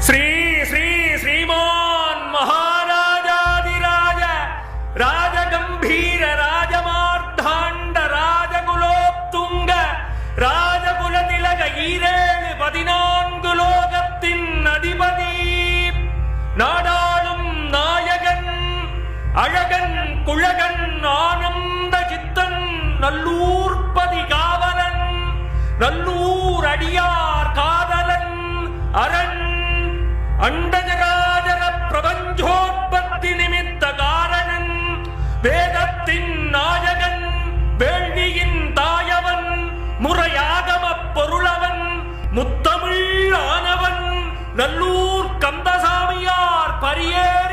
श्री श्री श्रीमान महाराजाधिराज राजगंभीर राजमार्तांड राजकुलोत्तुंग राजकुलतिलक ஈரேழு 14 லோகத்தின் அதிபதி நாடாளும் நாயகன் அழகன் குழகன் ஆனந்த சித்தன் நல்லூர்பதி காவலன் நல்லூர் அடியார் காதலன் அரண் அண்டஜராஜர பிரபஞ்சோத்பத்தி நிமித்த காரணன் வேதத்தின் நாயகன் வேள்வியின் தாயவன் முறையாகம பொருளவன் முத்தமிழ் ஆனவன் நல்லூர் கந்தசாமியார் பரியேறி